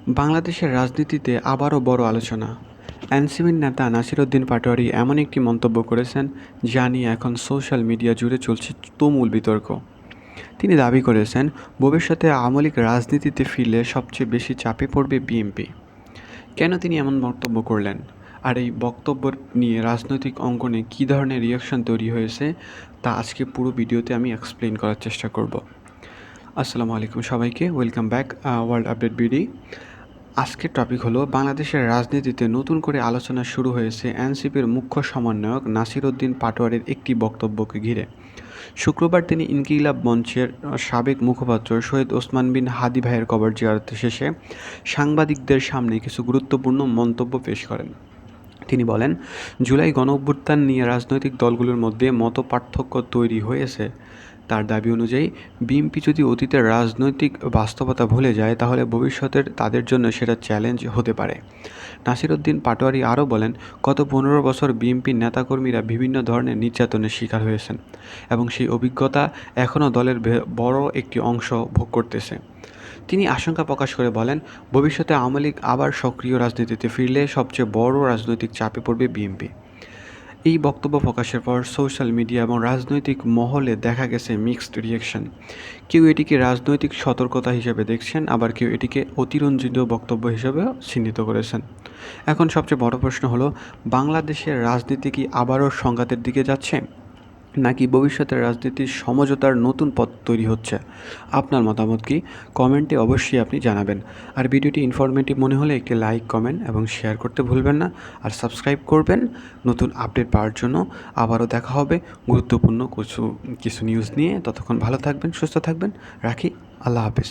বাংলাদেশের রাজনীতিতে আবারও বড় আলোচনা। এনসিপির নেতা নাসিরউদ্দিন পাটোয়ারি এমন একটি মন্তব্য করেছেন যা নিয়ে এখন সোশ্যাল মিডিয়া জুড়ে চলছে তুমুল বিতর্ক। তিনি দাবি করেছেন, ভবিষ্যতে আওয়ামী লীগ রাজনীতিতে ফিরলে সবচেয়ে বেশি চাপে পড়বে বিএনপি। কেন তিনি এমন মন্তব্য করলেন, আর এই বক্তব্য নিয়ে রাজনৈতিক অঙ্গনে কী ধরনের রিয়াকশন তৈরি হয়েছে তা আজকে পুরো ভিডিওতে আমি এক্সপ্লেন করার চেষ্টা করব। আসসালামু আলাইকুম সবাইকে, welcome back world update BD. আজকের টপিক হলো বাংলাদেশের রাজনীতিতে নতুন করে আলোচনা শুরু হয়েছে এনসিপির মুখ্য সমন্বয়ক নাসিরউদ্দিন পাটোয়ারির একটি বক্তব্যকে ঘিরে। শুক্রবার তিনি ইনকিলাব মঞ্চের সাবেক মুখপাত্র শহীদ ওসমান বিন হাদি ভাইয়ের কবর জিয়ারত শেষে সাংবাদিকদের সামনে কিছু গুরুত্বপূর্ণ মন্তব্য পেশ করেন। তিনি বলেন, জুলাই গণঅভ্যুত্থান নিয়ে রাজনৈতিক দলগুলোর মধ্যে মতপার্থক্য তৈরি হয়েছে। তার দাবি অনুযায়ী বিএনপি যদি অতীতের রাজনৈতিক বাস্তবতা ভুলে যায় তাহলে ভবিষ্যতের তাদের জন্য সেটা চ্যালেঞ্জ হতে পারে। নাসিরউদ্দিন পাটোয়ারি আরও বলেন, গত 15 বছর বিএনপির নেতাকর্মীরা বিভিন্ন ধরনের নির্যাতনের শিকার হয়েছেন এবং সেই অভিজ্ঞতা এখনও দলের বড় একটি অংশ ভোগ করতেছে। তিনি আশঙ্কা প্রকাশ করে বলেন, ভবিষ্যতে আওয়ামী লীগ আবার সক্রিয় রাজনীতিতে ফিরলে সবচেয়ে বড় রাজনৈতিক চাপে পড়বে বিএনপি। এই বক্তব্য প্রকাশের পর সোশ্যাল মিডিয়া এবং রাজনৈতিক মহলে দেখা গেছে মিক্সড রিয়াকশন। কেউ এটিকে রাজনৈতিক সতর্কতা হিসেবে দেখছেন, আবার কেউ এটিকে অতিরঞ্জিত বক্তব্য হিসেবেও চিহ্নিত করেছেন। এখন সবচেয়ে বড় প্রশ্ন হলো, বাংলাদেশের রাজনীতি কি আবারও সংঘাতের দিকে যাচ্ছে, নাকি ভবিষ্যতের রাজনীতির সমঝোতার নতুন পথ তৈরি হচ্ছে? আপনার মতামত কি? কমেন্টে অবশ্যই আপনি জানাবেন। আর ভিডিওটি ইনফরমেটিভ মনে হলে একটি লাইক, কমেন্ট এবং শেয়ার করতে ভুলবেন না। আর সাবস্ক্রাইব করবেন নতুন আপডেট পাওয়ার জন্য। আবারও দেখা হবে গুরুত্বপূর্ণ কিছু নিউজ নিয়ে। ততক্ষণ ভালো থাকবেন, সুস্থ থাকবেন। রাখি, আল্লাহ হাফেজ।